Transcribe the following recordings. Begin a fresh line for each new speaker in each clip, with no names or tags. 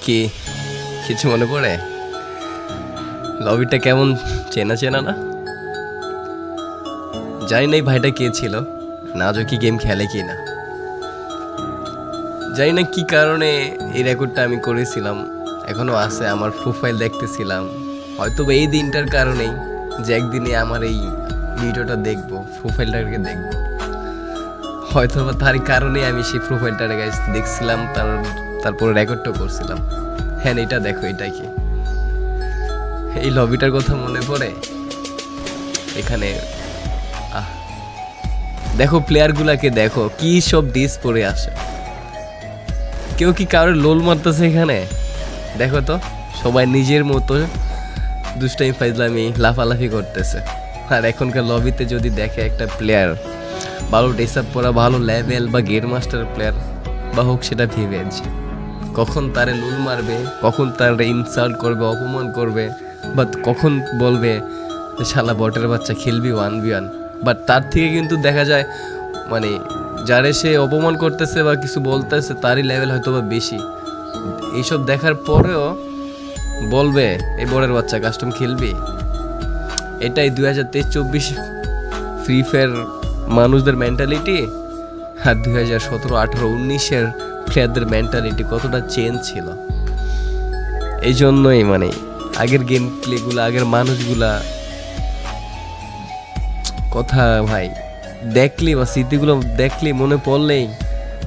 কি কিছু মনে পড়ে? লবিটা কেমন চেনা চেনা না? জানি না এই ভাইটা কে ছিল, না আজও কি গেম খেলে কি না জানি না। কি কারণে এই রেকর্ডটা আমি করেছিলাম, এখনো আছে আমার প্রোফাইল দেখতেছিলাম। হয়তো বা এই দিনটার কারণেই যে একদিনে আমার এই ভিডিওটা দেখবো, প্রোফাইলটাকে দেখবো, হয়তো বা তার কারণে আমি সেই প্রোফাইলটার গাইস দেখছিলাম, তারপরে রেকর্ডটা করছিলাম। হ্যাঁ এটা দেখো, এটা কি এই লবিটার কথা মনে পড়ে? এখানে দেখো প্লেয়ারগুলাকে, দেখো কি সব ডিস পরে আসে। কেউ কি কারোর লোল মারতেছে এখানে? দেখো তো, সবাই নিজের মতো দুষ্টামি ফাইজলামি লাফালাফি করতেছে। আর এখনকার লবিতে যদি দেখে একটা প্লেয়ার ভালো ড্রেস আপ পরা, ভালো লেভেল বা গেম মাস্টার প্লেয়ার বা হোক সেটা ভিভেজ, কখন তারে লুল মারবে, কখন তারে ইনসাল্ট করবে, অপমান করবে, বা কখন বলবে যে শালা বটের বাচ্চা খেলবি 1v1। বাট তার থেকে কিন্তু দেখা যায় মানে যারে সে অপমান করতেছে বা কিছু বলতেছে তারই লেভেল হয়তো বা বেশি। এইসব দেখার পরেও বলবে এই বড়ের বাচ্চা কাস্টম খেলবি। এটাই 2023-24 ফ্রি ফায়ার মানুষদের মেন্টালিটি, আর 2017-18-19-এর প্লেয়ারদের মেন্টালিটি কতটা চেঞ্জ ছিল। এই জন্যই মানে আগের গেম প্লেগুলো, আগের মানুষগুলা কথা ভাই দেখলি বা স্মৃতিগুলো দেখলি, মনে পড়লেই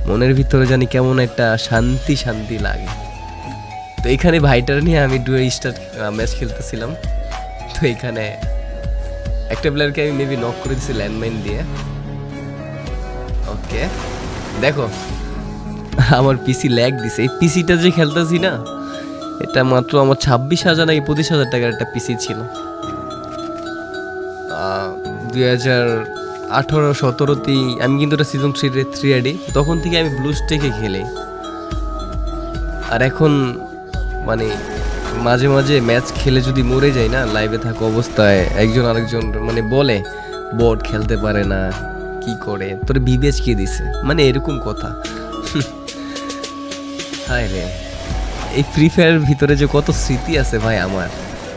মনের ভিতরে জানি কেমন একটা শান্তি শান্তি লাগে। তো এখানে ভাইটার নিয়ে আমি ডুয়ে স্টার ম্যাচ খেলতেছিলাম। তো এখানে একটা প্লেয়ারকে আমি মেবি নক করে দিচ্ছি ল্যান্ডমাইন দিয়ে। ওকে দেখো আমার পিসি ল্যাগ দিছে। এই পিসিটা যে খেলতেছি না, এটা মাত্র আমার 26,000 নাকি 25,000 টাকার একটা পিসি ছিল। 2018-17তেই আমি কিন্তু এটা সিজন 3 আইডি, তখন থেকে আমি ব্লু স্টেকে খেলি। আর এখন মানে মাঝে মাঝে ম্যাচ খেলে যদি মরে যাই না, লাইভে থাকা অবস্থায় একজন আরেকজন মানে বলে বট খেলতে পারে না, কি করে তোর বিবেচ কে দিছে, মানে এরকম কথা। হায় রে, এই ফ্রি ফায়ার ভিতরে যে কত স্মৃতি আছে ভাই আমার।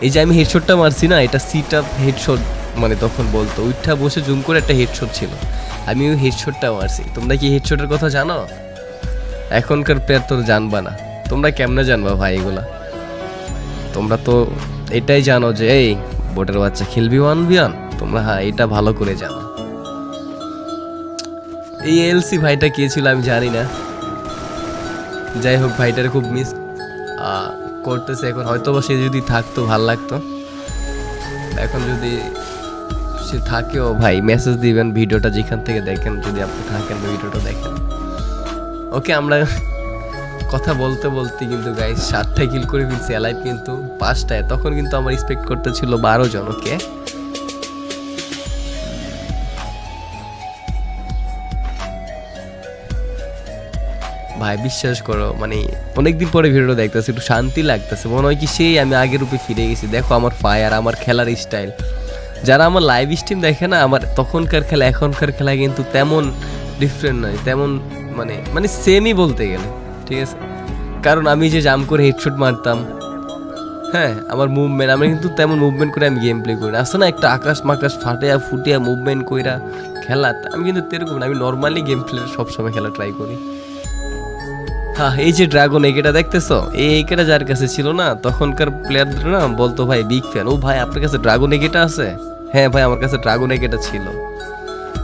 এই যে আমি হেডশটটা মারছি না, এটা সিট আপ হেডশট, মানে তখন বলতো উঠা বসে জুম করে একটা হেডশট ছিল, আমি ওই হেডশটটা মারছি। তোমরা কি হেডশটের কথা জানো? এখনকার প্লেয়ার তো জানবা না। তোমরা কেমনে জানবা ভাই এগুলা? তোমরা তো এটাই জানো যে এই বোটের বাচ্চা খেলবি 1v1, তোমরা হ্যাঁ এটা ভালো করে জানো। এই এলসি ভাইটা কে ছিল আমি জানি না, যাই হোক ভাইটার খুব মিস করতেছে এখন। হয়তো বা সে যদি থাকতো ভাল লাগতো। এখন যদি সে থাকেও ভাই মেসেজ দিবেন, ভিডিওটা যেখান থেকে দেখেন, যদি আপনি থাকেন ভিডিওটা দেখেন। ওকে আমরা কথা বলতে বলতে কিন্তু গাইস 7টা কিল করে ফেলছি, অ্যালাইভ কিন্তু 5টায়। তখন কিন্তু আমার এক্সপেক্ট করতে ছিল 12 জন। ওকে ভাই বিশ্বাস করো, মানে অনেকদিন পরে ভিডিওটা দেখতেছি, একটু শান্তি লাগতেছে, মনে হয় কি সেই আমি আগের রূপে ফিরে গেছি। দেখো আমার ফায়ার, আমার খেলার স্টাইল। যারা আমার লাইভ স্ট্রিম দেখে না, আমার তখনকার খেলা এখনকার খেলা কিন্তু তেমন ডিফারেন্ট নয়, তেমন মানে মানে সেমই বলতে গেলে, ঠিক আছে? কারণ আমি যে জাম্প করে হেডশট মারতাম, হ্যাঁ আমার মুভমেন্ট, আমি কিন্তু তেমন মুভমেন্ট করে আমি গেম প্লে করি না। আসলে না একটা আকাশ মাকাশ ফাটিয়া ফুটিয়া মুভমেন্ট কইরা খেলা, আমি কিন্তু এরকম না, আমি নর্মালি গেম প্লে সবসময় খেলা ট্রাই করি। হ্যাঁ এই যে ড্রাগন এগেটা দেখতেছো, এই এগেটা যার কাছে ছিল না, তখনকার প্লেয়ারদের না বলতো ভাই বিগ ফ্যান, ও ভাই আপনার কাছে ড্রাগন এগেটা আছে? হ্যাঁ ভাই আমার কাছে ড্রাগন এগেটা ছিল।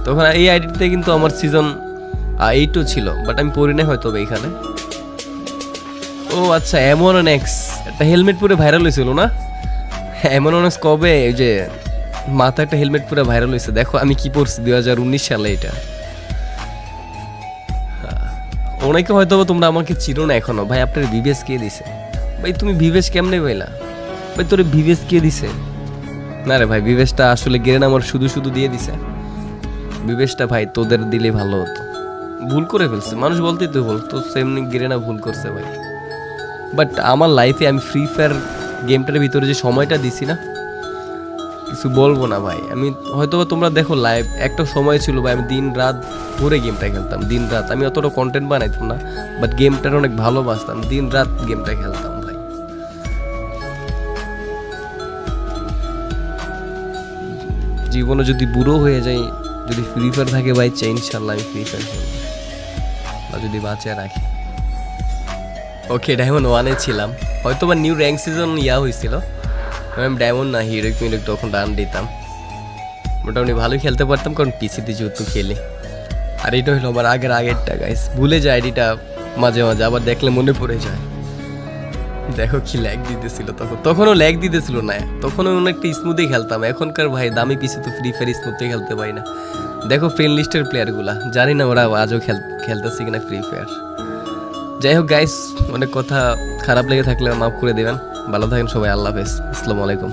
তখন এই আইডিতে কিন্তু আমার সিজন 8ও ছিল, বাট আমি পড়ি না হয়তো এখানে। ও আচ্ছা, এমনএক্স একটা হেলমেট পরে ভাইরাল হয়েছিল না? এমনএক্স কবে ওই যে মাথা একটা হেলমেট পরে ভাইরাল হয়েছে, দেখো আমি কি পড়ছি 2019 সালে। এটা অনেকে হয়তো তোমরা আমাকে চিনো না এখনো। ভাই আপনার ভিভেস কে দিছে? ভাই তুমি ভিভেস কেমনে পেলা? ভাই তোর ভিভেস কে দিছে? না রে ভাই, ভিভেসটা আসলে গেরেন আমার শুধু শুধু দিয়ে দিছে। ভিভেসটা ভাই তোদের দিলে ভালো হতো, ভুল করে ফেলছে মানুষ বলতেই তো ভুল, তো সেমনি গেরেনা ভুল করছে ভাই। বাট আমার লাইফে আমি ফ্রি ফায়ার গেমটার ভিতরে যে সময়টা দিছি না, কিছু বলবো না ভাই। আমি হয়তো তোমরা দেখো লাইভ, একটা সময় ছিল ভাই আমি দিন রাত ভরে গেমটা খেলতাম, দিন রাত। আমি অতটা কন্টেন্ট বানাইতাম না, বাট গেমটার অনেক ভালোবাসতাম, দিন রাত গেমটা খেলতাম ভাই। জীবনে যদি বুড়ো হয়ে যাই, যদি ফ্রি ফায়ার থাকে ভাই, ইনশাল্লাহ আমি ফ্রি ফায়ার খেলবো, বা যদি বাঁচিয়ে রাখি। ওকে, ডায়মন্ড 1-এ ছিলাম, হয়তো বা নিউ র্যাঙ্ক সিজন হয়েছিল। আমি ডায়মন্ড না হিরোইক মিরোইক তখন রান দিতাম, মোটামুটি ভালোই খেলতে পারতাম, কারণ পিসিতে যেহেতু খেলি। আর এটা হলো আমার আগেরটা গাইস, ভুলে যায় আইডিটা মাঝে মাঝে, আবার দেখলে মনে পড়ে যায়। দেখো কি ল্যাগ দিতেছিল তখনও ল্যাগ দিতেছিল না, তখনও অনেকটা স্মুথে খেলতাম। এখনকার ভাই দামি পিসি তো ফ্রি ফায়ার স্মুথে খেলতে পারি না। দেখো ফ্রেন্ড লিস্টের প্লেয়ারগুলা, জানি না ওরা আজও খেলতেছে কিনা ফ্রি ফায়ার। যাই হোক গাইস, অনেক কথা খারাপ লেগে থাকলে মাফ করে দেবেন। ভালো থাকেন সবাই, আল্লাহ হাফেজ, আসসালামু আলাইকুম।